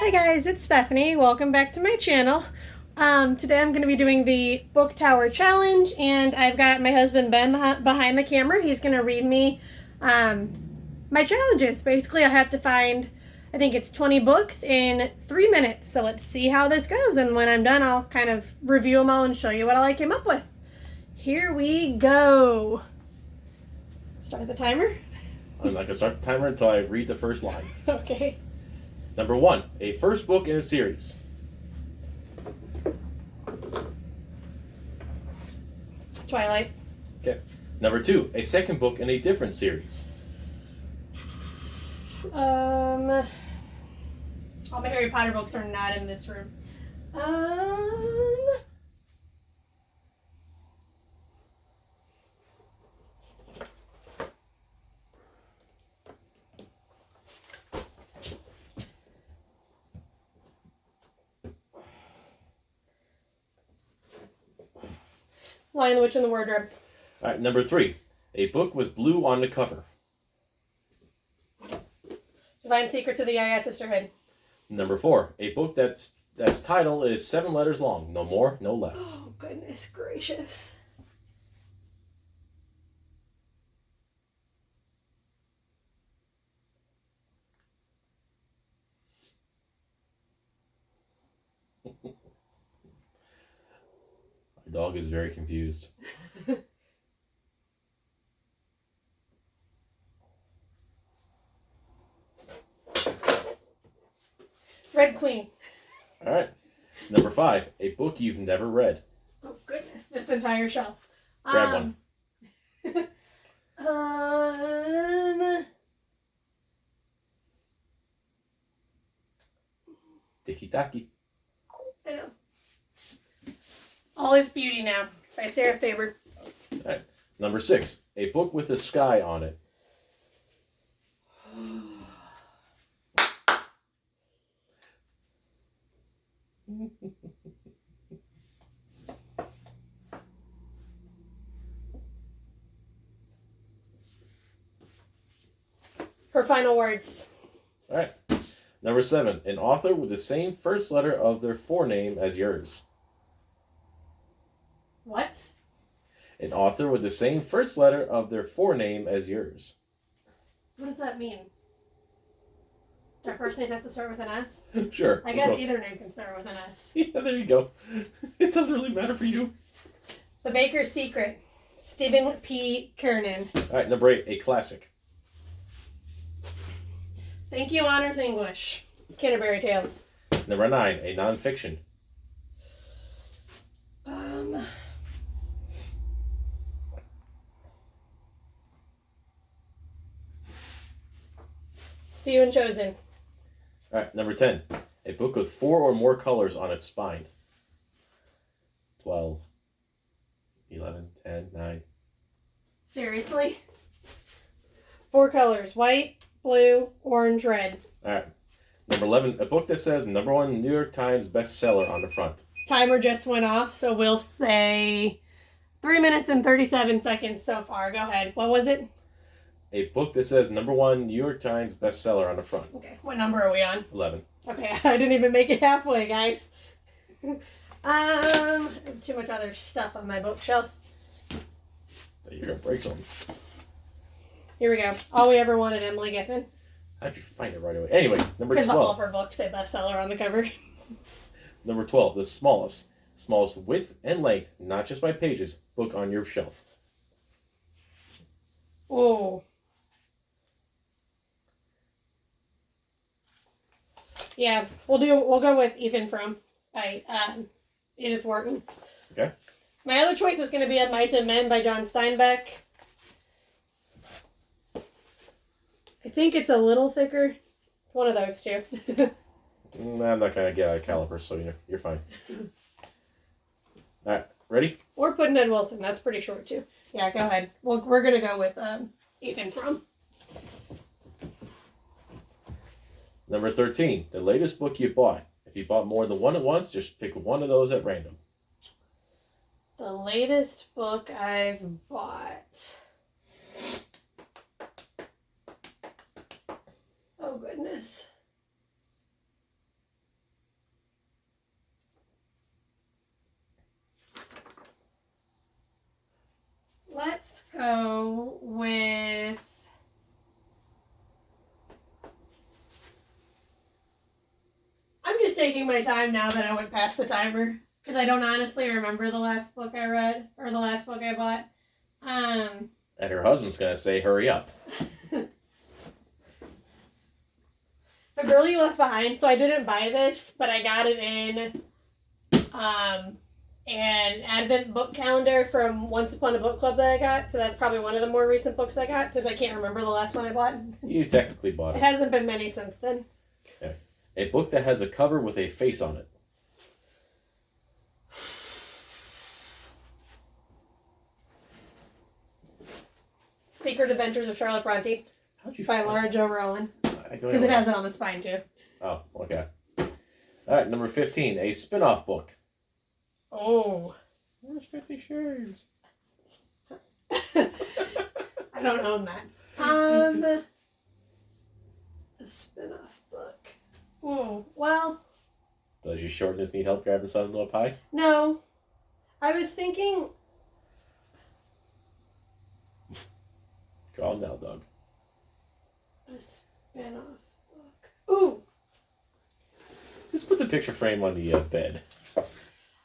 Hi guys, it's Stephanie. Welcome back to my channel. Today I'm going to be doing the Book Tower Challenge, and I've got my husband Ben behind the camera. He's going to read me my challenges. Basically, I have to find, I think it's 20 books in 3 minutes. So let's see how this goes, and when I'm done, I'll kind of review them all and show you what all I came up with. Here we go. Start the timer. I'm not going to start the timer until I read the first line. Okay. Number 1, a first book in a series. Twilight. Okay. Number 2, a second book in a different series. All my Harry Potter books are not in this room. Lion, the Witch, and the Wardrobe. All right, number 3, a book with blue on the cover. Divine Secrets of the Yaya Sisterhood. Number 4, a book that's title is 7 letters long, no more, no less. Oh, goodness gracious. My dog is very confused. Red Queen. All right. Number 5, a book you've never read. Oh, goodness, this entire shelf. Grab one. Tiki-taki. I know. All is Beauty Now by Sarah Faber. All right. Number 6, a book with a sky on it. Her Final Words. All right. Number 7, an author with the same first letter of their forename as yours. What? An author with the same first letter of their forename as yours. What does that mean? Their first name has to start with an S? Sure. I guess either name can start with an S. Yeah, there you go. It doesn't really matter for you. The Baker's Secret. Stephen P. Kernan. All right, number 8, a classic. Thank You, Honors English. Canterbury Tales. Number 9, a nonfiction. Few and Chosen. All right, number 10, a book with 4 or more colors on its spine. 12, 11, 10, 9. Seriously? 4 colors. White, blue, orange, red. All right. Number 11, a book that says number 1 New York Times bestseller on the front. Timer just went off, so we'll say 3 minutes and 37 seconds so far. Go ahead. What was it? A book that says number 1 New York Times bestseller on the front. Okay, what number are we on? 11. Okay, I didn't even make it halfway, guys. Too much other stuff on my bookshelf. You're going to break something. Here we go. All We Ever Wanted, Emily Giffin. How'd you find it right away? Anyway, number 12. Because all of her books say bestseller on the cover. Number 12, the smallest width and length, not just by pages, book on your shelf. Oh. Yeah, we'll go with Ethan Frome by Edith Wharton. Okay. My other choice was going to be Of Mice and Men by John Steinbeck. I think it's a little thicker. One of those two. I'm not going to get out of caliper, so you're fine. All right, ready? Or Pudd'nhead Wilson. That's pretty short, too. Yeah, go ahead. Well, we're going to go with Ethan Frome. Number 13, the latest book you bought. If you bought more than one at once, just pick one of those at random. The latest book I've bought. Oh, goodness. just taking my time now that I went past the timer. Because I don't honestly remember the last book I read. Or the last book I bought. And her husband's going to say, hurry up. The Girl You Left Behind. So I didn't buy this, but I got it in an Advent book calendar from Once Upon a Book Club that I got. So that's probably one of the more recent books I got. Because I can't remember the last one I bought. You technically bought it. It hasn't been many since then. Okay. A book that has a cover with a face on it. Secret Adventures of Charlotte Franti. How'd you by Laura Jo Rowan. Because it has it on the spine too. Oh, okay. Alright, number 15. A spin-off book. Oh. Where's 50 Shades? I don't own that. A spin-off book. Oh, well. Does your shortness need help grabbing something little pie? No. I was thinking... Calm down, dog. A spin-off book. Ooh! Just put the picture frame on the bed.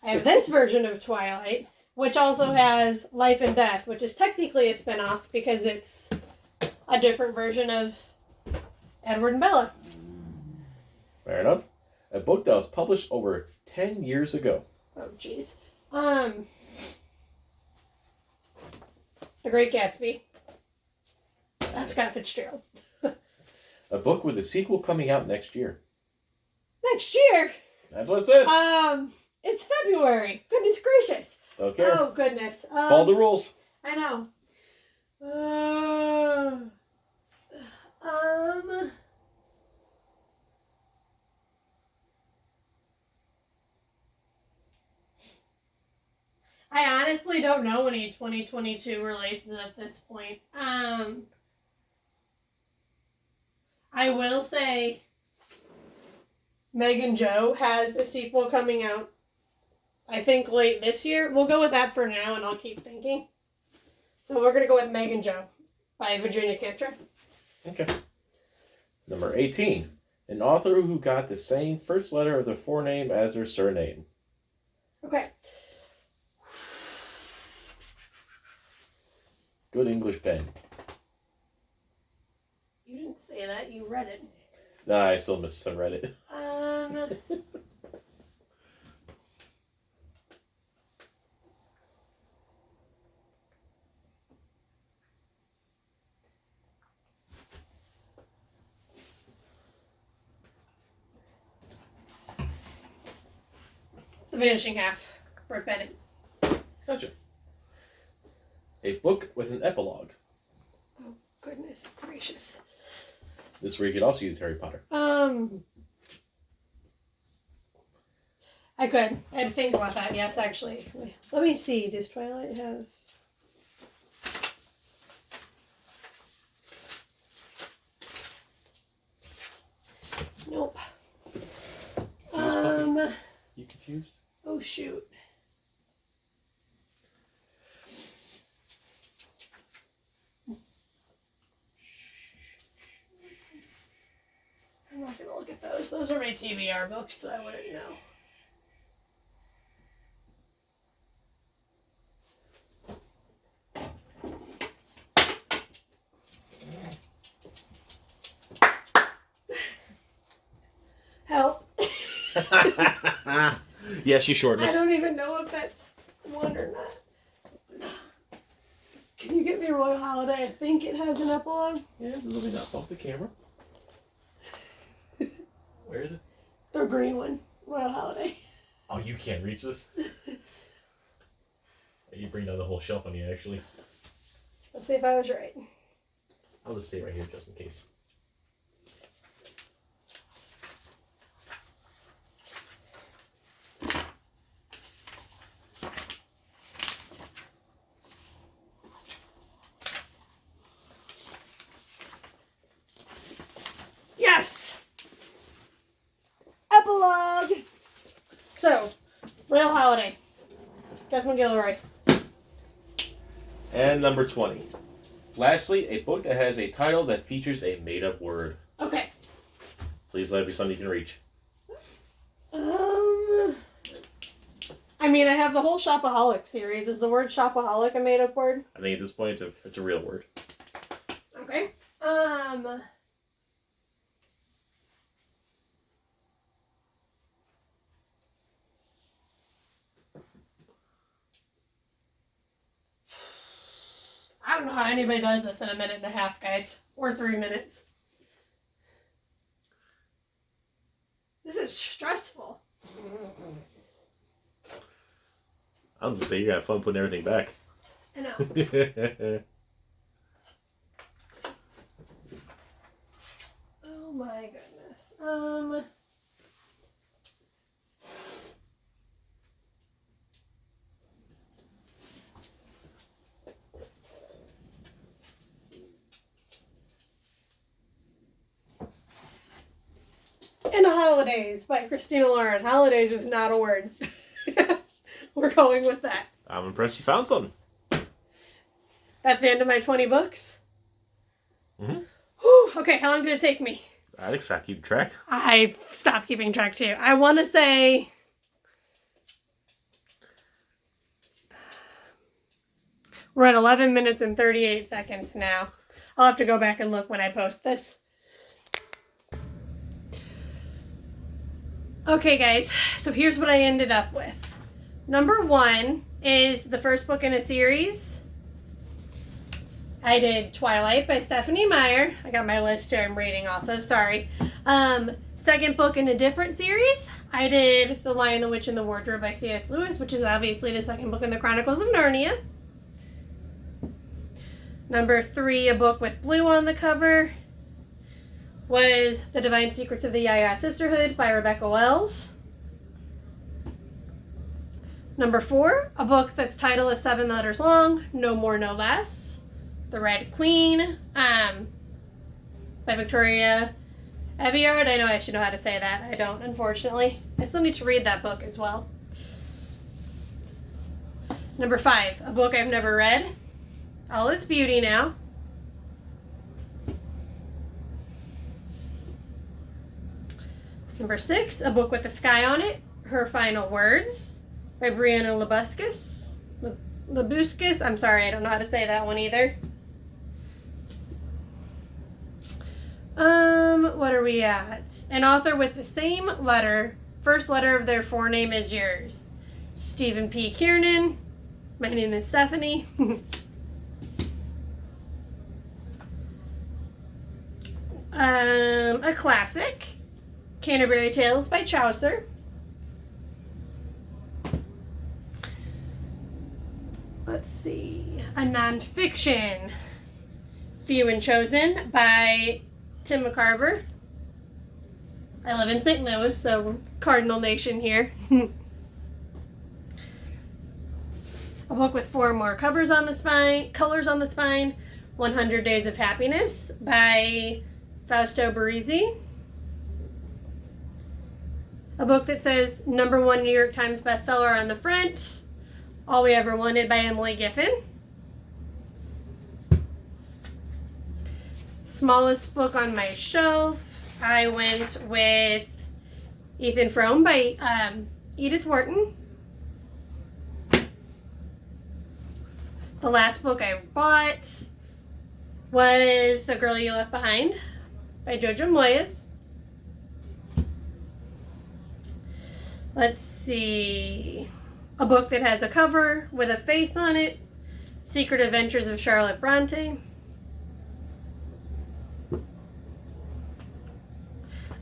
I have this version of Twilight, which also has Life and Death, which is technically a spin-off because it's a different version of Edward and Bella. Fair enough. A book that was published over 10 years ago. Oh, jeez. The Great Gatsby. That's Scott Fitzgerald. A book with a sequel coming out next year. Next year? That's what it said. It's February. Goodness gracious. Okay. Oh, goodness. Follow the rules. I know. I honestly don't know any 2022 releases at this point. I will say Meg and Joe has a sequel coming out, I think, late this year. We'll go with that for now, and I'll keep thinking. So we're going to go with Meg and Joe by Virginia Kipcher. Okay. Number 18. An author who got the same first letter of their forename as their surname. Okay. Good English pen. You didn't say that. You read it. Nah, I still misread it. The Vanishing Half. Brett Bennett. Gotcha. A book with an epilogue. Oh, goodness gracious. This is where you could also use Harry Potter. I could. I had to think about that, yes, actually. Let me see. Does Twilight have... Nope. You confused? Oh, shoot. I'm not going to look at those. Those are my TBR books, so I wouldn't know. Help. Yes, you shortness. I don't even know if that's one or not. Can you get me Royal Holiday? I think it has an epilogue. Yeah, it's a little bit off the camera. Where is it? The green one. Royal Holiday. Oh, you can't reach this? You bring down the whole shelf on you, actually. Let's see if I was right. I'll just stay right here just in case. Yes! Epilogue! So, Royal Holiday. Desmond Gilroy. And number 20. Lastly, a book that has a title that features a made-up word. Okay. Please let it be something you can reach. I mean, I have the whole shopaholic series. Is the word shopaholic a made-up word? I think at this point it's a real word. Okay. I don't know how anybody does this in a minute and a half, guys. Or 3 minutes. This is stressful. I was gonna say you got fun putting everything back. I know. Oh my goodness. In the Holidays by Christina Lauren. Holidays is not a word. We're going with that. I'm impressed you found something. That's the end of my 20 books. Mm-hmm. Whew, okay, how long did it take me? Alex, I keep track. I stopped keeping track too. I want to say... We're at 11 minutes and 38 seconds now. I'll have to go back and look when I post this. Okay, guys, so here's what I ended up with. Number 1 is the first book in a series. I did Twilight by Stephanie Meyer. I got my list here I'm reading off of, sorry. Second book in a different series. I did The Lion, the Witch, and the Wardrobe by C.S. Lewis, which is obviously the second book in the Chronicles of Narnia. Number 3, a book with blue on the cover, was The Divine Secrets of the Yaya Sisterhood by Rebecca Wells. Number 4, a book that's title is 7 letters long, No More, No Less. The Red Queen, by Victoria Aveyard. I know I should know how to say that. I don't, unfortunately. I still need to read that book as well. Number 5, a book I've never read, All Is Beauty Now. Number 6, a book with the sky on it, Her Final Words, by Brianna Labuscus. I'm sorry, I don't know how to say that one either. What are we at? An author with the same letter, first letter of their forename is yours. Stephen P. Kiernan. My name is Stephanie. A classic, Canterbury Tales by Chaucer. Let's see. A nonfiction, Few and Chosen by Tim McCarver. I live in St. Louis, so Cardinal Nation here. A book with 4 more colors on the spine, 100 Days of Happiness by Fausto Barisi. A book that says #1 New York Times bestseller on the front, All We Ever Wanted by Emily Giffin. Smallest book on my shelf, I went with Ethan Frome by Edith Wharton. The last book I bought was The Girl You Left Behind by Jojo Moyes. Let's see. A book that has a cover with a face on it, Secret Adventures of Charlotte Bronte.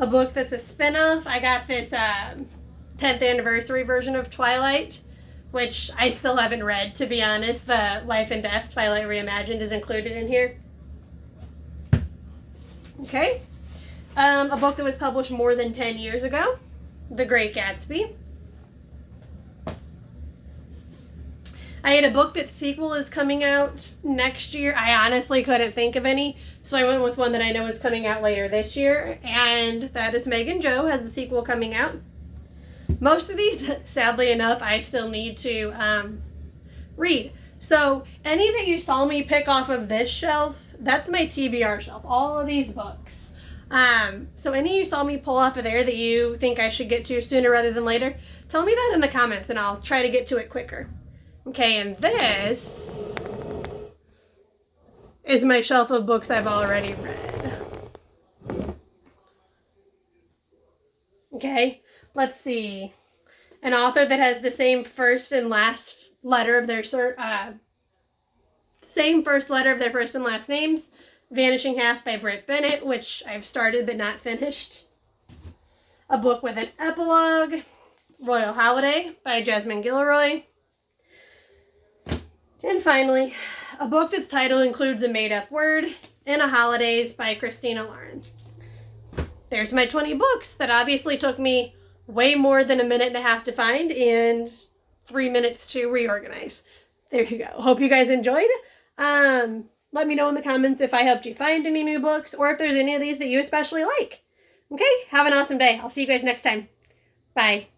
A book that's a spin-off. I got this 10th anniversary version of Twilight, which I still haven't read, to be honest. The Life and Death Twilight Reimagined is included in here. Okay. A book that was published more than 10 years ago, The Great Gatsby. I had a book that sequel is coming out next year. I honestly couldn't think of any, so I went with one that I know is coming out later this year, and that is Megan Jo has a sequel coming out. Most of these, sadly enough, I still need to read. So any that you saw me pick off of this shelf, that's my TBR shelf. All of these books. So any of you saw me pull off of there that you think I should get to sooner rather than later, tell me that in the comments and I'll try to get to it quicker. Okay, and this is my shelf of books I've already read. Okay, let's see. An author that has the same first and last letter of their same first letter of their first and last names. Vanishing Half by Britt Bennett, which I've started but not finished. A book with an epilogue. Royal Holiday by Jasmine Gilroy. And finally, a book that's title includes a made-up word, and a Holidays by Christina Lauren. There's my 20 books that obviously took me way more than a minute and a half to find and 3 minutes to reorganize. There you go. Hope you guys enjoyed. Let me know in the comments if I helped you find any new books or if there's any of these that you especially like. Okay, have an awesome day. I'll see you guys next time. Bye.